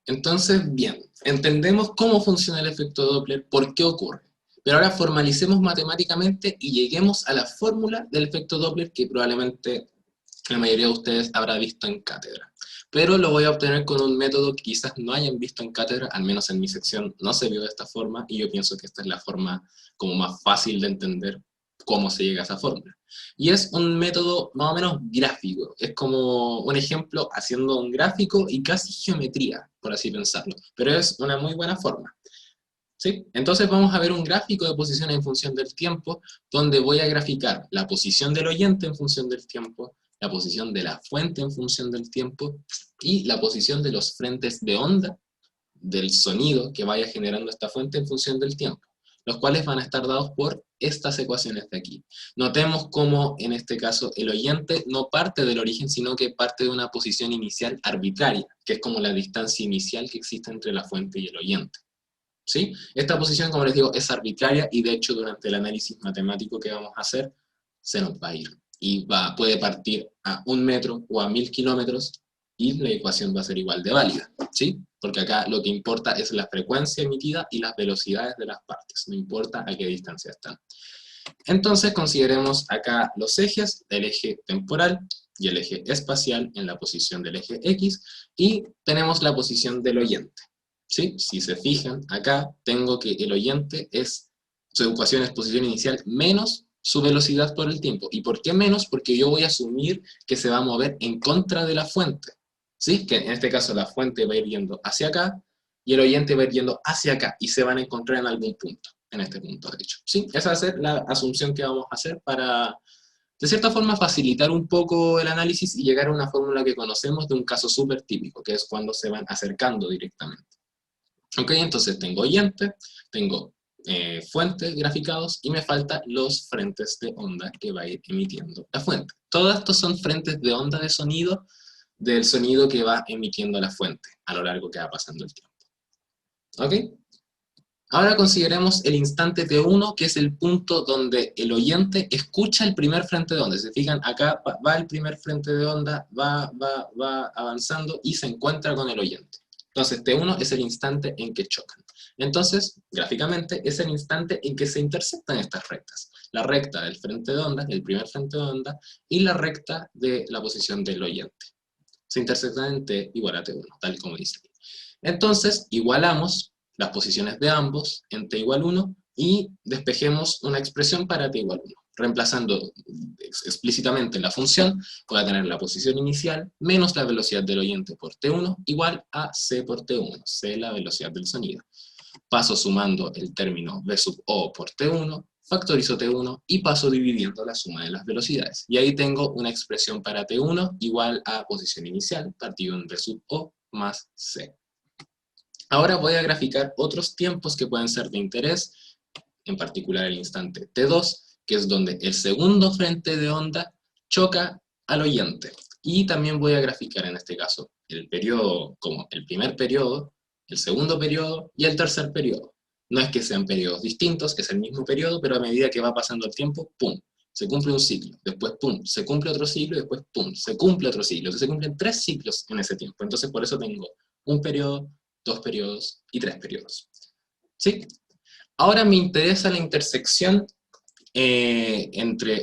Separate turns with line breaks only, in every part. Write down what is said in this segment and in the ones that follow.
Entonces, bien, entendemos cómo funciona el efecto Doppler, por qué ocurre. Pero ahora formalicemos matemáticamente y lleguemos a la fórmula del efecto Doppler que probablemente la mayoría de ustedes habrá visto en cátedra. Pero lo voy a obtener con un método que quizás no hayan visto en cátedra, al menos en mi sección no se vio de esta forma, y yo pienso que esta es la forma como más fácil de entender cómo se llega a esa fórmula. Y es un método más o menos gráfico, es como un ejemplo haciendo un gráfico y casi geometría, por así pensarlo, pero es una muy buena forma. ¿Sí? Entonces vamos a ver un gráfico de posiciones en función del tiempo, donde voy a graficar la posición del oyente en función del tiempo, la posición de la fuente en función del tiempo, y la posición de los frentes de onda del sonido que vaya generando esta fuente en función del tiempo, los cuales van a estar dados por estas ecuaciones de aquí. Notemos cómo en este caso el oyente no parte del origen, sino que parte de una posición inicial arbitraria, que es como la distancia inicial que existe entre la fuente y el oyente. ¿Sí? Esta posición, como les digo, es arbitraria y de hecho durante el análisis matemático que vamos a hacer, se nos va a ir. Y puede partir a 1 metro o a 1000 kilómetros y la ecuación va a ser igual de válida, ¿sí? Porque acá lo que importa es la frecuencia emitida y las velocidades de las partes, no importa a qué distancia están. Entonces consideremos acá los ejes, el eje temporal y el eje espacial en la posición del eje X, y tenemos la posición del oyente. ¿Sí? Si se fijan, acá tengo que el oyente su ecuación es posición inicial menos su velocidad por el tiempo. ¿Y por qué menos? Porque yo voy a asumir que se va a mover en contra de la fuente. ¿Sí? Que en este caso la fuente va a ir yendo hacia acá y el oyente va a ir yendo hacia acá y se van a encontrar en algún punto, en este punto de hecho. ¿Sí? Esa va a ser la asunción que vamos a hacer para, de cierta forma, facilitar un poco el análisis y llegar a una fórmula que conocemos de un caso súper típico, que es cuando se van acercando directamente. Ok, entonces tengo oyente, tengo fuentes graficados y me faltan los frentes de onda que va a ir emitiendo la fuente. Todos estos son frentes de onda de sonido del sonido que va emitiendo la fuente a lo largo que va pasando el tiempo. ¿Ok? Ahora consideremos el instante T1, que es el punto donde el oyente escucha el primer frente de onda. Se fijan, acá va el primer frente de onda, va avanzando y se encuentra con el oyente. Entonces T1 es el instante en que chocan. Entonces, gráficamente, es el instante en que se intersectan estas rectas. La recta del frente de onda, el primer frente de onda, y la recta de la posición del oyente. Se intersectan en T igual a T1, tal como dice aquí. Entonces, igualamos las posiciones de ambos en t igual 1 y despejemos una expresión para t igual 1. Reemplazando explícitamente la función, voy a tener la posición inicial menos la velocidad del oyente por t1 igual a c por t1, c la velocidad del sonido. Paso sumando el término v sub o por t1, factorizo t1 y paso dividiendo la suma de las velocidades. Y ahí tengo una expresión para t1 igual a posición inicial partido en v sub o más c. Ahora voy a graficar otros tiempos que pueden ser de interés, en particular el instante T2, que es donde el segundo frente de onda choca al oyente. Y también voy a graficar en este caso el periodo como el primer periodo, el segundo periodo y el tercer periodo. No es que sean periodos distintos, es el mismo periodo, pero a medida que va pasando el tiempo, ¡pum!, se cumple un ciclo, después ¡pum!, se cumple otro ciclo, y después ¡pum!, se cumple otro ciclo. Entonces se cumplen 3 ciclos en ese tiempo. Entonces por eso tengo un periodo, 2 periodos y 3 periodos. ¿Sí? Ahora me interesa la intersección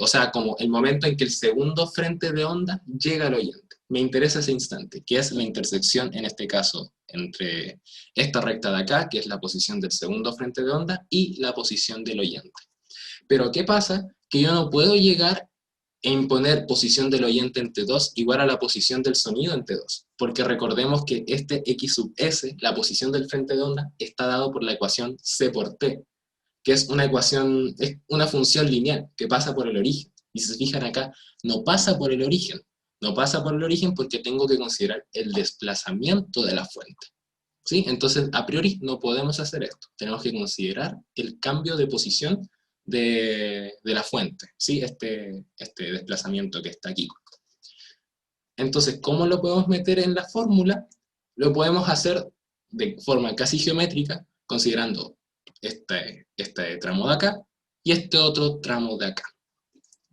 o sea, como el momento en que el segundo frente de onda llega al oyente. Me interesa ese instante, que es la intersección, en este caso, entre esta recta de acá, que es la posición del segundo frente de onda, y la posición del oyente. Pero ¿qué pasa? Que yo no puedo llegar e imponer posición del oyente en T2 igual a la posición del sonido en T2, porque recordemos que este X sub S, la posición del frente de onda, está dado por la ecuación C por T, que es una función lineal que pasa por el origen. Y si se fijan acá, no pasa por el origen. No pasa por el origen porque tengo que considerar el desplazamiento de la fuente. ¿Sí? Entonces, a priori no podemos hacer esto. Tenemos que considerar el cambio de posición de la fuente, ¿sí? Este desplazamiento que está aquí. Entonces, ¿cómo lo podemos meter en la fórmula? Lo podemos hacer de forma casi geométrica, considerando este tramo de acá y este otro tramo de acá.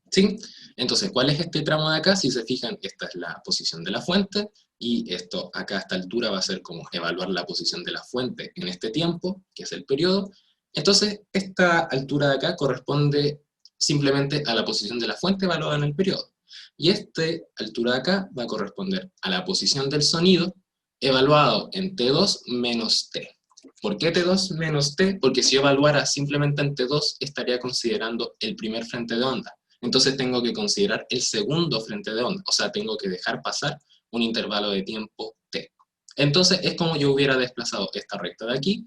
¿Sí? Entonces, ¿cuál es este tramo de acá? Si se fijan, esta es la posición de la fuente, y esto acá a esta altura va a ser como evaluar la posición de la fuente en este tiempo, que es el periodo. Entonces, esta altura de acá corresponde simplemente a la posición de la fuente evaluada en el periodo. Y esta altura de acá va a corresponder a la posición del sonido evaluado en T2 menos T. ¿Por qué T2 menos T? Porque si yo evaluara simplemente en T2, estaría considerando el primer frente de onda. Entonces tengo que considerar el segundo frente de onda, o sea, tengo que dejar pasar un intervalo de tiempo T. Entonces es como yo hubiera desplazado esta recta de aquí,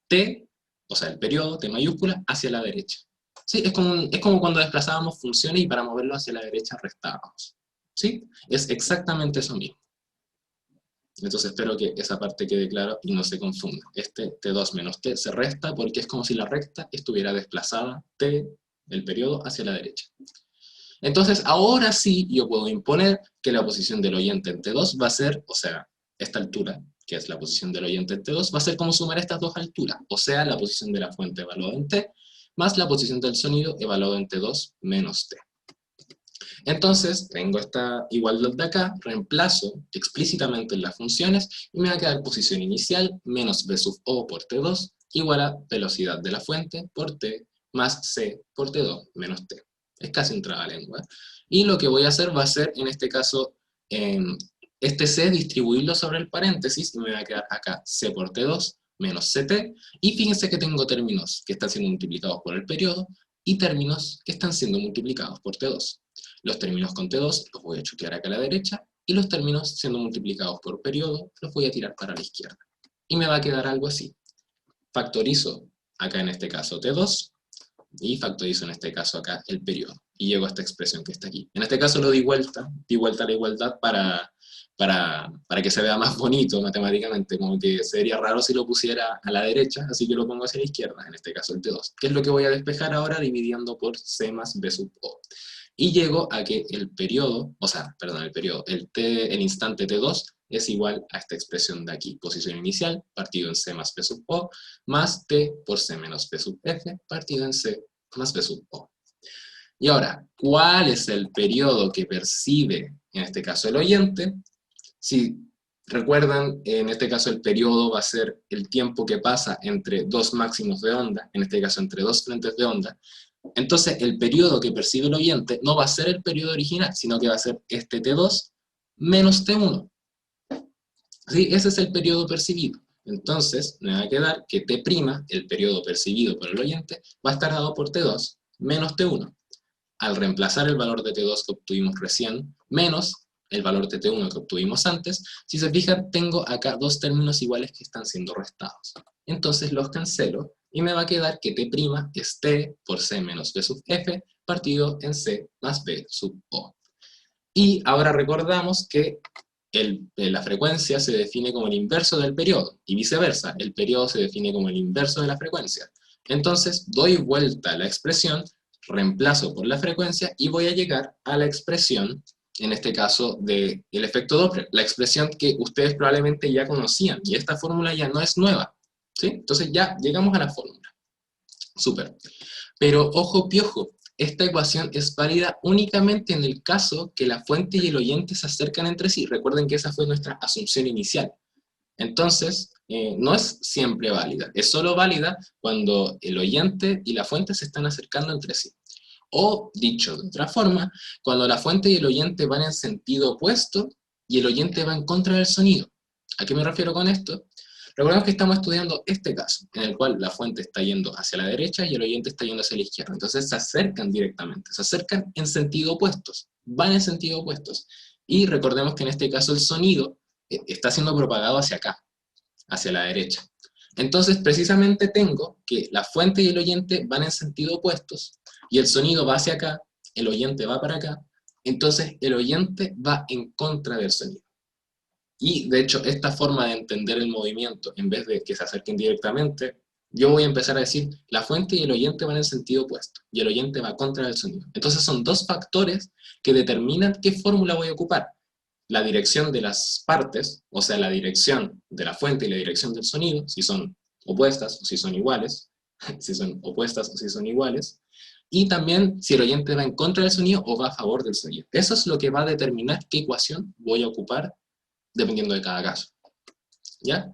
T, o sea, el periodo, T mayúscula, hacia la derecha. ¿Sí? Es como cuando desplazábamos funciones y para moverlo hacia la derecha restábamos. ¿Sí? Es exactamente eso mismo. Entonces espero que esa parte quede clara y no se confunda. Este T2 menos T se resta porque es como si la recta estuviera desplazada T, el periodo, hacia la derecha. Entonces ahora sí yo puedo imponer que la posición del oyente en T2 va a ser, o sea, esta altura, que es la posición del oyente en T2, va a ser como sumar estas dos alturas, o sea, la posición de la fuente evaluada en T, más la posición del sonido evaluado en T2 menos T. Entonces, tengo esta igualdad de acá, reemplazo explícitamente en las funciones y me va a quedar posición inicial menos B sub O por T2 igual a velocidad de la fuente por T más C por T2 menos T. Es casi un trabalengua. Y lo que voy a hacer va a ser, en este caso, este C distribuirlo sobre el paréntesis y me va a quedar acá C por T2 menos CT. Y fíjense que tengo términos que están siendo multiplicados por el periodo y términos que están siendo multiplicados por T2. Los términos con T2 los voy a chutear acá a la derecha, y los términos siendo multiplicados por periodo los voy a tirar para la izquierda. Y me va a quedar algo así. Factorizo acá en este caso T2, y factorizo en este caso acá el periodo. Y llego a esta expresión que está aquí. En este caso lo di vuelta a la igualdad para que se vea más bonito matemáticamente, como que sería raro si lo pusiera a la derecha, así que lo pongo hacia la izquierda, en este caso el T2, que es lo que voy a despejar ahora dividiendo por C más B sub O. Y llego a que el periodo, el instante T2 es igual a esta expresión de aquí, posición inicial, partido en C más P sub O, más T por C menos P sub F, partido en C más P sub O. Y ahora, ¿cuál es el periodo que percibe, en este caso, el oyente? Si recuerdan, en este caso el periodo va a ser el tiempo que pasa entre dos máximos de onda, en este caso entre dos frentes de onda. Entonces, el periodo que percibe el oyente no va a ser el periodo original, sino que va a ser este T2 menos T1. ¿Sí? Ese es el periodo percibido. Entonces, me va a quedar que T', el periodo percibido por el oyente, va a estar dado por T2 menos T1. Al reemplazar el valor de T2 que obtuvimos recién, menos el valor de T1 que obtuvimos antes, si se fijan, tengo acá dos términos iguales que están siendo restados. Entonces los cancelo, y me va a quedar que T' es T por C menos B sub F, partido en C más B sub O. Y ahora recordamos que la frecuencia se define como el inverso del periodo, y viceversa, el periodo se define como el inverso de la frecuencia. Entonces doy vuelta a la expresión, reemplazo por la frecuencia, y voy a llegar a la expresión, en este caso, del efecto Doppler, la expresión que ustedes probablemente ya conocían, y esta fórmula ya no es nueva, ¿sí? Entonces ya llegamos a la fórmula. Súper. Pero ojo piojo, esta ecuación es válida únicamente en el caso que la fuente y el oyente se acercan entre sí. Recuerden que esa fue nuestra asunción inicial. Entonces, no es siempre válida. Es solo válida cuando el oyente y la fuente se están acercando entre sí. O, dicho de otra forma, cuando la fuente y el oyente van en sentido opuesto y el oyente va en contra del sonido. ¿A qué me refiero con esto? Recordemos que estamos estudiando este caso, en el cual la fuente está yendo hacia la derecha y el oyente está yendo hacia la izquierda. Entonces se acercan directamente, se acercan en sentido opuestos, van en sentido opuestos. Y recordemos que en este caso el sonido está siendo propagado hacia acá, hacia la derecha. Entonces precisamente tengo que la fuente y el oyente van en sentido opuestos, y el sonido va hacia acá, el oyente va para acá, entonces el oyente va en contra del sonido. Y de hecho, esta forma de entender el movimiento, en vez de que se acerquen directamente, yo voy a empezar a decir, la fuente y el oyente van en sentido opuesto, y el oyente va contra el sonido. Entonces son dos factores que determinan qué fórmula voy a ocupar. La dirección de las partes, o sea, la dirección de la fuente y la dirección del sonido, si son opuestas o si son iguales, si son opuestas o si son iguales, y también si el oyente va en contra del sonido o va a favor del sonido. Eso es lo que va a determinar qué ecuación voy a ocupar dependiendo de cada caso. ¿Ya?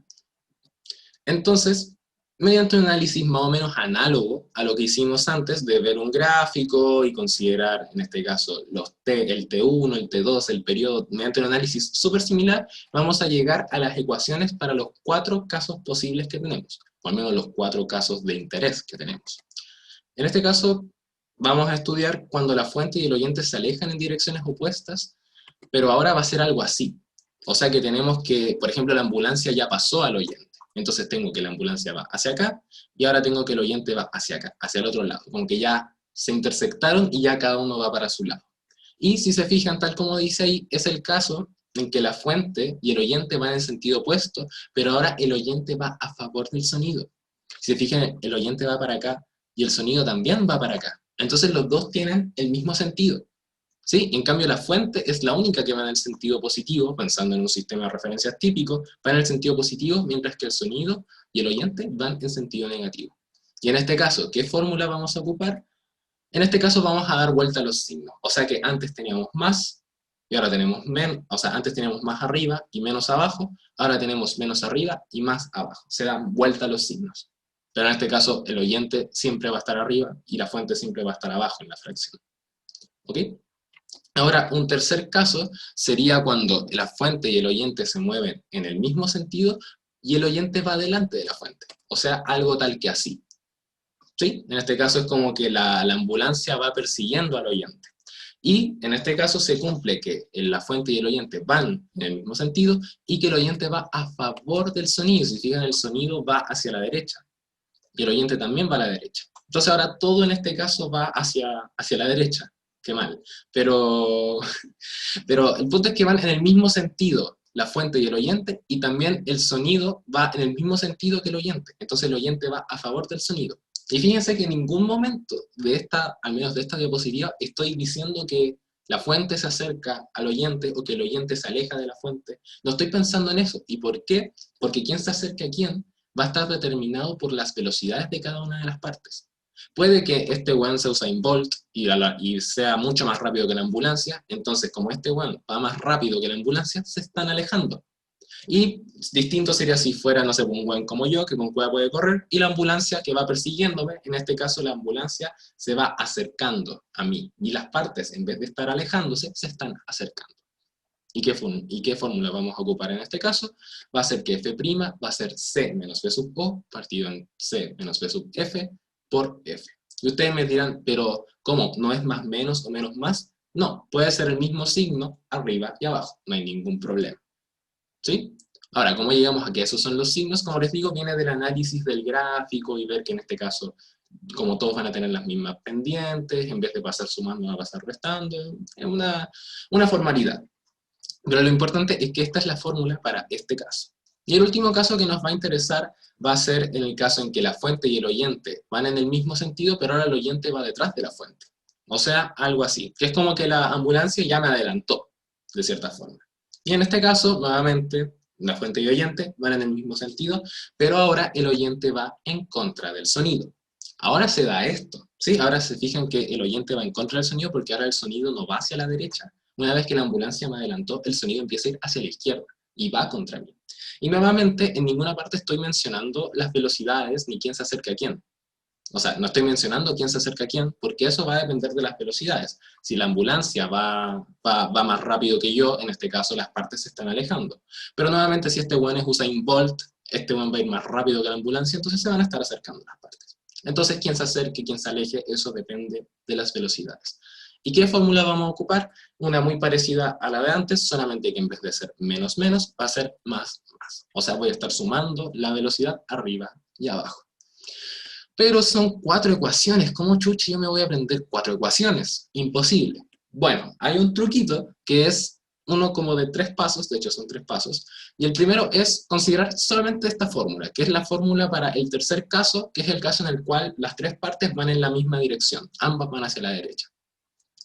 Entonces, mediante un análisis más o menos análogo a lo que hicimos antes de ver un gráfico y considerar, en este caso, el T1, el T2, el periodo, mediante un análisis súper similar, vamos a llegar a las ecuaciones para los 4 casos posibles que tenemos, o al menos los 4 casos de interés que tenemos. En este caso, vamos a estudiar cuando la fuente y el oyente se alejan en direcciones opuestas, pero ahora va a ser algo así. O sea que tenemos que, por ejemplo, la ambulancia ya pasó al oyente. Entonces tengo que la ambulancia va hacia acá, y ahora tengo que el oyente va hacia acá, hacia el otro lado. Como que ya se intersectaron y ya cada uno va para su lado. Y si se fijan, tal como dice ahí, es el caso en que la fuente y el oyente van en sentido opuesto, pero ahora el oyente va a favor del sonido. Si se fijan, el oyente va para acá y el sonido también va para acá. Entonces los dos tienen el mismo sentido. ¿Sí? En cambio, la fuente es la única que va en el sentido positivo, pensando en un sistema de referencias típico, va en el sentido positivo, mientras que el sonido y el oyente van en sentido negativo. Y en este caso, ¿qué fórmula vamos a ocupar? En este caso vamos a dar vuelta a los signos. O sea que antes teníamos más, y ahora tenemos menos, o sea, antes teníamos más arriba y menos abajo, ahora tenemos menos arriba y más abajo. Se dan vuelta a los signos. Pero en este caso, el oyente siempre va a estar arriba y la fuente siempre va a estar abajo en la fracción. ¿Ok? Ahora, un tercer caso sería cuando la fuente y el oyente se mueven en el mismo sentido y el oyente va delante de la fuente. O sea, algo tal que así. ¿Sí? En este caso es como que la ambulancia va persiguiendo al oyente. Y en este caso se cumple que la fuente y el oyente van en el mismo sentido y que el oyente va a favor del sonido. Si fijan, el sonido va hacia la derecha y el oyente también va a la derecha. Entonces ahora todo en este caso va hacia la derecha. Qué mal. Pero el punto es que van en el mismo sentido, la fuente y el oyente, y también el sonido va en el mismo sentido que el oyente. Entonces el oyente va a favor del sonido. Y fíjense que en ningún momento de esta, al menos de esta diapositiva, estoy diciendo que la fuente se acerca al oyente o que el oyente se aleja de la fuente. No estoy pensando en eso. ¿Y por qué? Porque quién se acerca a quién va a estar determinado por las velocidades de cada una de las partes. Puede que este weón sea Usain Bolt y sea mucho más rápido que la ambulancia, entonces como este weón va más rápido que la ambulancia, se están alejando. Y distinto sería si fuera, no sé, un weón como yo, que con cueva puede correr, y la ambulancia que va persiguiéndome, en este caso la ambulancia se va acercando a mí, y las partes, en vez de estar alejándose, se están acercando. ¿Y qué fórmula vamos a ocupar en este caso? Va a ser que f' va a ser c menos b sub o partido en c menos b sub f por f. Y ustedes me dirán, pero ¿cómo? ¿No es más menos o menos más? No, puede ser el mismo signo arriba y abajo, no hay ningún problema. ¿Sí? Ahora, ¿cómo llegamos a que esos son los signos? Como les digo, viene del análisis del gráfico y ver que en este caso, como todos van a tener las mismas pendientes, en vez de pasar sumando va a pasar restando, es una formalidad. Pero lo importante es que esta es la fórmula para este caso. Y el último caso que nos va a interesar va a ser en el caso en que la fuente y el oyente van en el mismo sentido, pero ahora el oyente va detrás de la fuente. O sea, algo así, que es como que la ambulancia ya me adelantó, de cierta forma. Y en este caso, nuevamente, la fuente y oyente van en el mismo sentido, pero ahora el oyente va en contra del sonido. Ahora se da esto, ¿sí? Ahora se fijan que el oyente va en contra del sonido porque ahora el sonido no va hacia la derecha. Una vez que la ambulancia me adelantó, el sonido empieza a ir hacia la izquierda y va contra mí. Y nuevamente, en ninguna parte estoy mencionando las velocidades ni quién se acerca a quién. O sea, no estoy mencionando quién se acerca a quién, porque eso va a depender de las velocidades. Si la ambulancia va más rápido que yo, en este caso las partes se están alejando. Pero nuevamente, si este buen es Usain Bolt, este buen va a ir más rápido que la ambulancia, entonces se van a estar acercando las partes. Entonces, quién se acerque, quién se aleje, eso depende de las velocidades. ¿Y qué fórmula vamos a ocupar? Una muy parecida a la de antes, solamente que en vez de ser menos menos, va a ser más más. O sea, voy a estar sumando la velocidad arriba y abajo. Pero son 4 ecuaciones. ¿Cómo chuchi yo me voy a aprender 4 ecuaciones? Imposible. Bueno, hay un truquito que es uno como de 3 pasos, de hecho son 3 pasos, y el primero es considerar solamente esta fórmula, que es la fórmula para el tercer caso, que es el caso en el cual las 3 partes van en la misma dirección, ambas van hacia la derecha,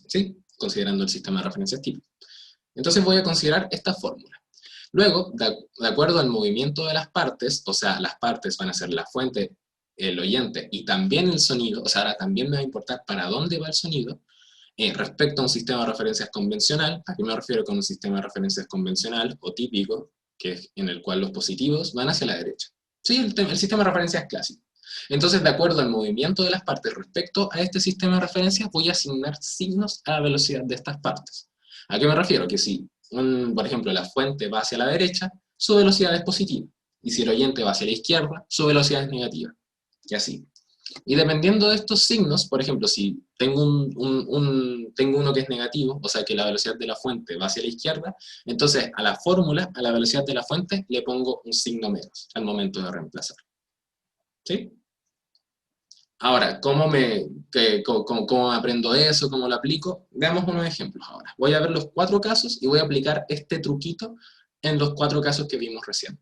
¿sí? Considerando el sistema de referencias típico. Entonces voy a considerar esta fórmula. Luego, de acuerdo al movimiento de las partes, o sea, las partes van a ser la fuente, el oyente y también el sonido, o sea, ahora también me va a importar para dónde va el sonido, Respecto a un sistema de referencias convencional, ¿a qué me refiero con un sistema de referencias convencional o típico? Que es en el cual los positivos van hacia la derecha. Sí, el sistema de referencias clásico. Entonces, de acuerdo al movimiento de las partes respecto a este sistema de referencias, voy a asignar signos a la velocidad de estas partes. ¿A qué me refiero? Que si, por ejemplo, la fuente va hacia la derecha, su velocidad es positiva. Y si el oyente va hacia la izquierda, su velocidad es negativa. Y así. Y dependiendo de estos signos, por ejemplo, si tengo, tengo uno que es negativo, o sea que la velocidad de la fuente va hacia la izquierda, entonces a la fórmula, a la velocidad de la fuente, le pongo un signo menos al momento de reemplazar. ¿Sí? Ahora, ¿cómo aprendo eso? ¿Cómo lo aplico? Veamos unos ejemplos ahora. Voy a ver los 4 casos y voy a aplicar este truquito en los 4 casos que vimos recién.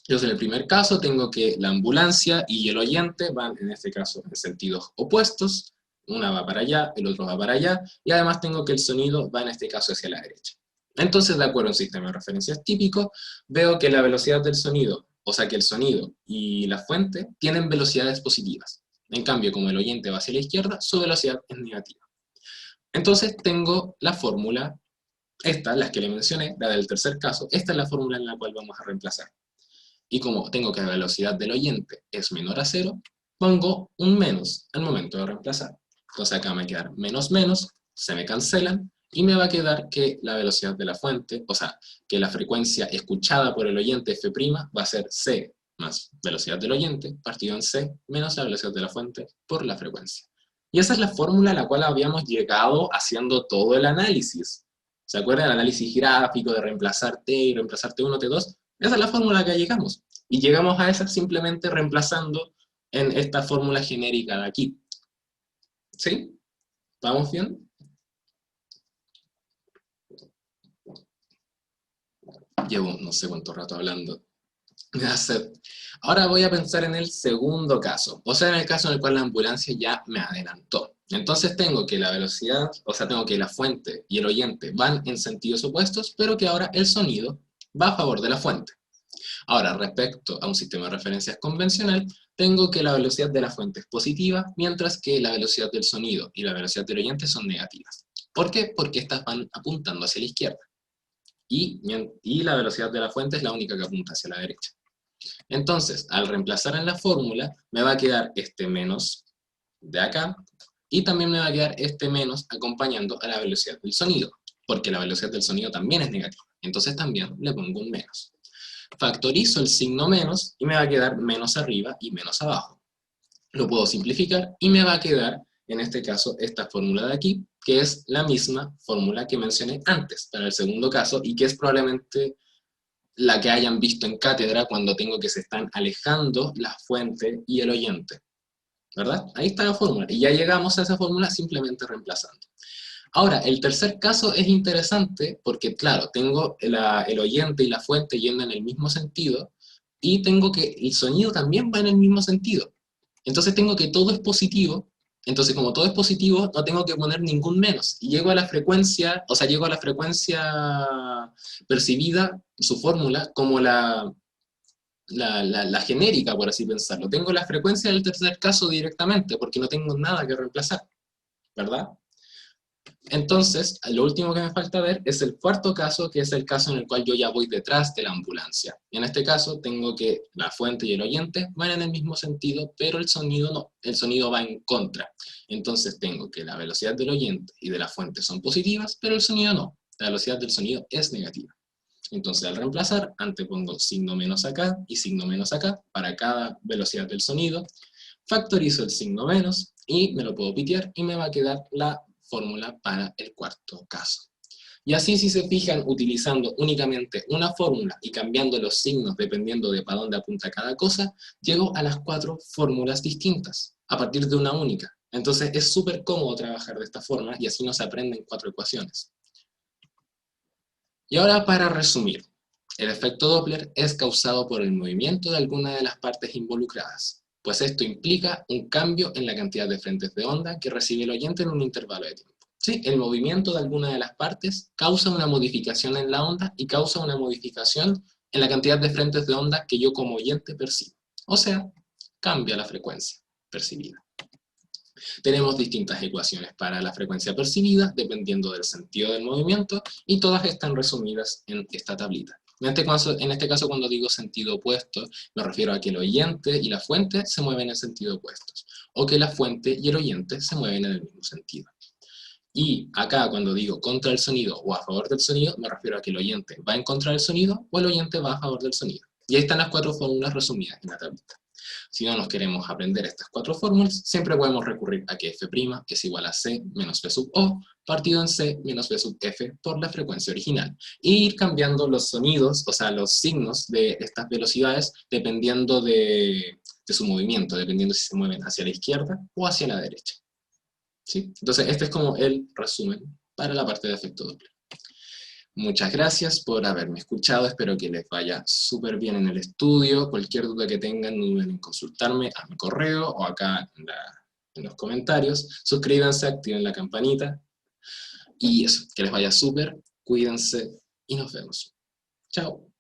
Entonces, en el primer caso tengo que la ambulancia y el oyente van, en este caso, en sentidos opuestos. Una va para allá, el otro va para allá, y además tengo que el sonido va, en este caso, hacia la derecha. Entonces, de acuerdo a un sistema de referencias típico, veo que la velocidad del sonido, o sea que el sonido y la fuente, tienen velocidades positivas. En cambio, como el oyente va hacia la izquierda, su velocidad es negativa. Entonces, tengo la fórmula, esta, las que le mencioné, la del tercer caso, esta es la fórmula en la cual vamos a reemplazar. Y como tengo que la velocidad del oyente es menor a 0, pongo un menos al momento de reemplazar. Entonces acá me va a quedar menos menos, se me cancelan, y me va a quedar que la velocidad de la fuente, o sea, que la frecuencia escuchada por el oyente f' va a ser c más velocidad del oyente, partido en c, menos la velocidad de la fuente por la frecuencia. Y esa es la fórmula a la cual habíamos llegado haciendo todo el análisis. ¿Se acuerdan del análisis gráfico de reemplazar t y reemplazar t1, t2? Esa es la fórmula a la que llegamos. Y llegamos a esa simplemente reemplazando en esta fórmula genérica de aquí. ¿Sí? ¿Vamos bien? Llevo no sé cuánto rato hablando. Me da sed. Ahora voy a pensar en el segundo caso. O sea, en el caso en el cual la ambulancia ya me adelantó. Entonces tengo que la velocidad, o sea, tengo que la fuente y el oyente van en sentidos opuestos, pero que ahora el sonido va a favor de la fuente. Ahora, respecto a un sistema de referencias convencional, tengo que la velocidad de la fuente es positiva, mientras que la velocidad del sonido y la velocidad del oyente son negativas. ¿Por qué? Porque estas van apuntando hacia la izquierda. Y la velocidad de la fuente es la única que apunta hacia la derecha. Entonces, al reemplazar en la fórmula, me va a quedar este menos de acá, y también me va a quedar este menos acompañando a la velocidad del sonido, porque la velocidad del sonido también es negativa. Entonces también le pongo un menos. Factorizo el signo menos y me va a quedar menos arriba y menos abajo. Lo puedo simplificar y me va a quedar, en este caso, esta fórmula de aquí, que es la misma fórmula que mencioné antes para el segundo caso y que es probablemente la que hayan visto en cátedra cuando tengo que se están alejando la fuente y el oyente. ¿Verdad? Ahí está la fórmula. Y ya llegamos a esa fórmula simplemente reemplazando. Ahora, el tercer caso es interesante porque, claro, tengo el oyente y la fuente yendo en el mismo sentido y tengo que el sonido también va en el mismo sentido. Entonces tengo que todo es positivo. Entonces, como todo es positivo, no tengo que poner ningún menos. Y llego a la frecuencia, o sea, llego a la frecuencia percibida, su fórmula, como la genérica, por así pensarlo. Tengo la frecuencia del tercer caso directamente, porque no tengo nada que reemplazar, ¿verdad? Entonces, lo último que me falta ver es el cuarto caso, que es el caso en el cual yo ya voy detrás de la ambulancia. Y en este caso tengo que la fuente y el oyente van en el mismo sentido, pero el sonido no, el sonido va en contra. Entonces tengo que la velocidad del oyente y de la fuente son positivas, pero el sonido no. La velocidad del sonido es negativa. Entonces al reemplazar, antepongo signo menos acá y signo menos acá para cada velocidad del sonido, factorizo el signo menos y me lo puedo pitear y me va a quedar la fórmula para el cuarto caso. Y así, si se fijan, utilizando únicamente una fórmula y cambiando los signos dependiendo de para dónde apunta cada cosa, llego a las 4 fórmulas distintas, a partir de una única. Entonces es súper cómodo trabajar de esta forma y así no se aprenden 4 ecuaciones. Y ahora, para resumir, el efecto Doppler es causado por el movimiento de alguna de las partes involucradas, pues esto implica un cambio en la cantidad de frentes de onda que recibe el oyente en un intervalo de tiempo. Sí, el movimiento de alguna de las partes causa una modificación en la onda y causa una modificación en la cantidad de frentes de onda que yo como oyente percibo. O sea, cambia la frecuencia percibida. Tenemos distintas ecuaciones para la frecuencia percibida, dependiendo del sentido del movimiento, y todas están resumidas en esta tablita. En este caso, cuando digo sentido opuesto, me refiero a que el oyente y la fuente se mueven en sentido opuestos, o que la fuente y el oyente se mueven en el mismo sentido. Y acá, cuando digo contra el sonido o a favor del sonido, me refiero a que el oyente va en contra del sonido o el oyente va a favor del sonido. Y ahí están las 4 fórmulas resumidas en la tablita. Si no nos queremos aprender estas 4 fórmulas, siempre podemos recurrir a que f' es igual a c menos v sub o, partido en c menos v sub f por la frecuencia original. Y ir cambiando los sonidos, o sea, los signos de estas velocidades, dependiendo de su movimiento, dependiendo si se mueven hacia la izquierda o hacia la derecha. ¿Sí? Entonces, este es como el resumen para la parte de efecto Doppler. Muchas gracias por haberme escuchado, espero que les vaya súper bien en el estudio. Cualquier duda que tengan, no duden en consultarme a mi correo o acá en los comentarios. Suscríbanse, activen la campanita. Y eso, que les vaya súper, cuídense y nos vemos. Chao.